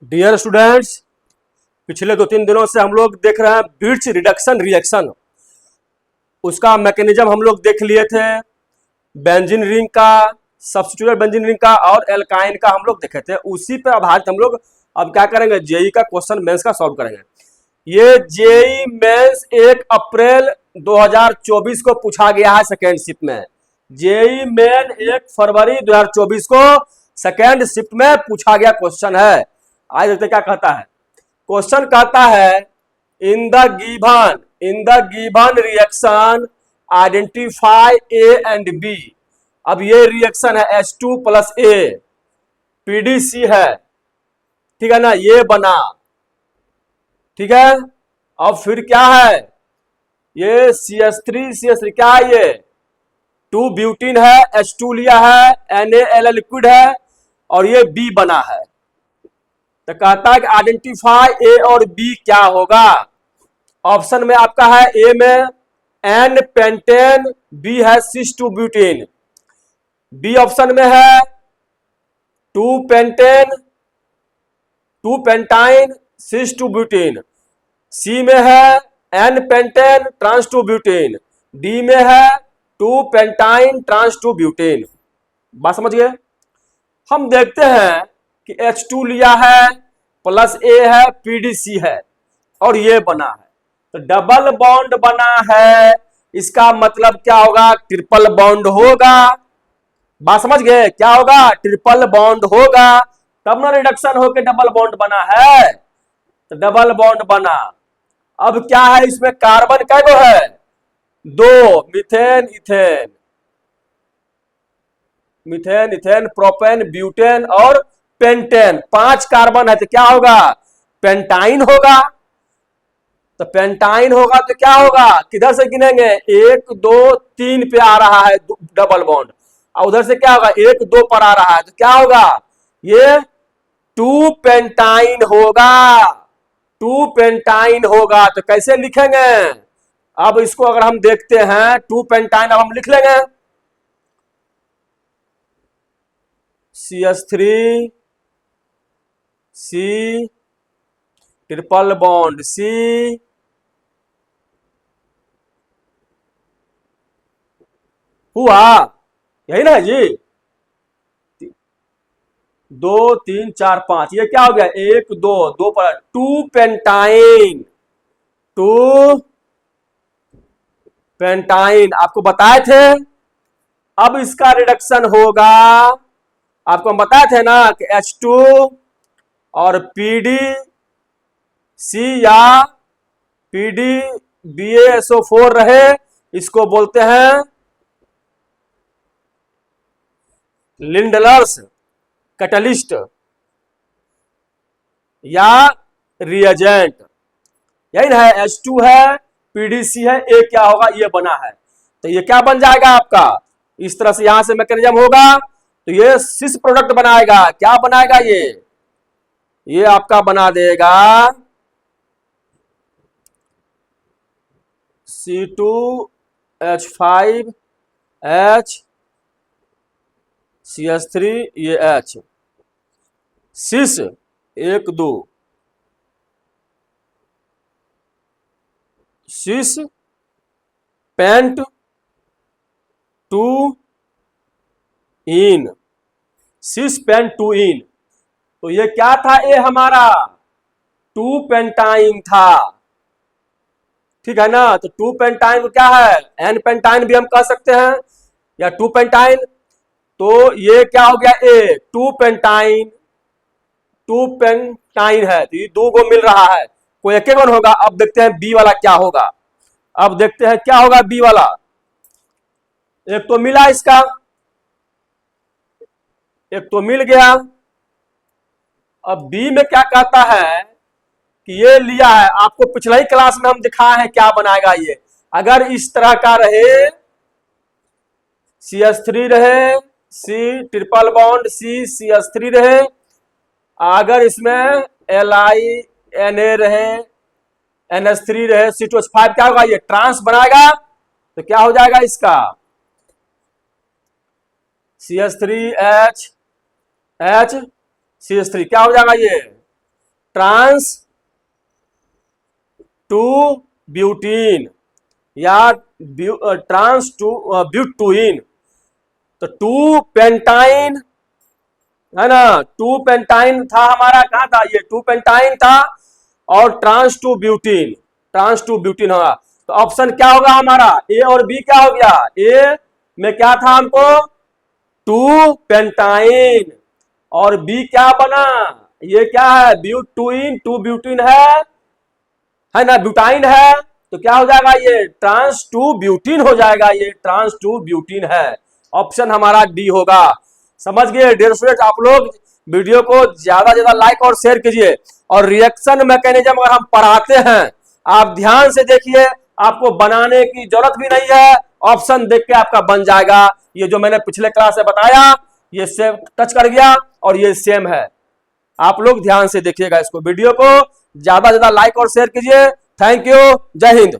Dear students, पिछले 2-3 दिनों से हम लोग देख रहे हैं बिट्स रिडक्शन रिएक्शन। उसका मैकेनिज्म हम लोग देख लिए थे। बेंजीन रिंग का, सब्स्टिट्यूटेड बेंजीन रिंग का और एल्काइन का हम लोग देखे थे। उसी पर आधारित हम लोग अब क्या करेंगे, जेई का क्वेश्चन मेंस का सॉल्व करेंगे। ये जेई मेंस 1 अप्रैल 2024 को पूछा गया है सेकेंड शिफ्ट में। जेई मेन 1 फरवरी 2024 को सेकेंड शिफ्ट में पूछा गया क्वेश्चन है। आज देखते क्या कहता है। क्वेश्चन कहता है in the given reaction identify A and B. अब ये रिएक्शन है H2 प्लस ए, पीडीसी है, ठीक है ना, ये बना, ठीक है। अब फिर क्या है, ये CH3 क्या है, ये 2 ब्यूटीन है, H2 लिया है, NaL लिक्विड है और ये B बना है। तो कहता है कि आइडेंटिफाई ए और बी क्या होगा। ऑप्शन में आपका है ए में N पेंटेन, बी है सिस 2 ब्यूटीन, बी ऑप्शन में है 2 pentene 2 pentyne cis 2 butene, C में है N pentene trans 2 butene, D में है 2 पेंटाइन ट्रांस 2 ब्यूटीन। बात समझ गए। हम देखते हैं कि H2 लिया है, प्लस ए है, पीडीसी है और ये बना है, तो डबल बॉन्ड बना है। इसका मतलब क्या होगा, ट्रिपल बॉन्ड होगा। बात समझ गए, क्या होगा, ट्रिपल बॉन्ड होगा, तब ना रिडक्शन होके डबल बॉन्ड बना है। तो डबल बॉन्ड बना। अब क्या है, इसमें कार्बन कैगो है, 2, methane ethane, methane ethane propane butane और पेंटेन, 5 कार्बन है, तो क्या होगा, पेंटाइन होगा। तो पेंटाइन होगा तो क्या होगा, किधर से गिनेंगे, 1 2 3 पे आ रहा है डबल बॉन्ड, और उधर से क्या होगा 1 2 पर आ रहा है, तो क्या होगा, ये 2 पेंटाइन होगा, 2 पेंटाइन होगा। तो कैसे लिखेंगे, अब इसको अगर हम देखते हैं 2 पेंटाइन, अब हम लिख लेंगे CH3 C triple bond C, हुआ यही ना जी, 2 3 4 5, ये क्या हो गया, 1 2 2 पर 2 पेंटाइन, 2 पेंटाइन आपको बताए थे। अब इसका रिडक्शन होगा, आपको हम बताए थे ना कि H2 और PD C या PD BaSO4 रहे, इसको बोलते हैं लिंडलर्स कैटलिस्ट या रिएजेंट। यही ना है, H2 है, PDC है, ए क्या होगा, ये बना है, तो ये क्या बन जाएगा आपका, इस तरह से यहां से मैकेनिज्म होगा, तो ये सिस प्रोडक्ट बनाएगा। क्या बनाएगा, ये आपका बना देगा C2H5H CH3 ये H, सिस 1 2, सिस पेंट 2 इन, सिस पेंट 2 इन। तो ये क्या था, ये हमारा 2 पेंटाइन था, ठीक है ना। तो 2 पेंटाइन क्या है, N पेंटाइन भी हम कह सकते हैं या 2 पेंटाइन। तो ये क्या हो गया, ए 2 पेंटाइन, 2 पेंटाइन है, तो ये 2 को मिल रहा है, कोई एक वन होगा। अब देखते हैं बी वाला क्या होगा, अब देखते हैं क्या होगा बी वाला। एक तो मिला इसका, एक तो मिल गया। अब बी में क्या कहता है कि ये लिया है, आपको पिछले ही क्लास में हम दिखाए हैं क्या बनाएगा ये। अगर इस तरह का रहे, CH3 रहे, C triple bond C CH3 रहे, अगर इसमें LiNa रहे, NH3 रहे, C2H5, क्या होगा, ये ट्रांस बनाएगा, तो क्या हो जाएगा इसका CH3H CH3 क्या हो जाएगा, ये ट्रांस टू ब्यूटीन या ट्रांस टू ब्यूटुइन। तो 2 पेंटाइन है ना, 2 पेंटाइन था हमारा, कहां था ये 2 पेंटाइन था, और trans two butene, trans two butene होगा। तो ऑप्शन क्या होगा हमारा, ए और बी क्या हो गया, ए में क्या था हमको 2 पेंटाइन, और बी क्या बना, ये क्या है ब्यूटुइन, 2 ब्यूटीन है ना, ब्यूटाइन है, तो क्या हो जाएगा ये ट्रांस टू ब्यूटीन हो जाएगा, ये ट्रांस टू ब्यूटीन है। ऑप्शन हमारा डी होगा। समझ गए डियर स्टूडेंट, आप लोग वीडियो को ज्यादा ज्यादा लाइक और शेयर कीजिए, और रिएक्शन मैकेनिज्म अगर हम पढ़ाते हैं आप ध्यान से देखिए, आपको बनाने की जरूरत भी नहीं है, ऑप्शन देख के आपका बन जाएगा। ये जो मैंने पिछले क्लास में बताया ये सेम टच कर गया और ये सेम है। आप लोग ध्यान से देखिएगा इसको, वीडियो को ज्यादा ज्यादा लाइक और शेयर कीजिए। थैंक यू, जय हिंद।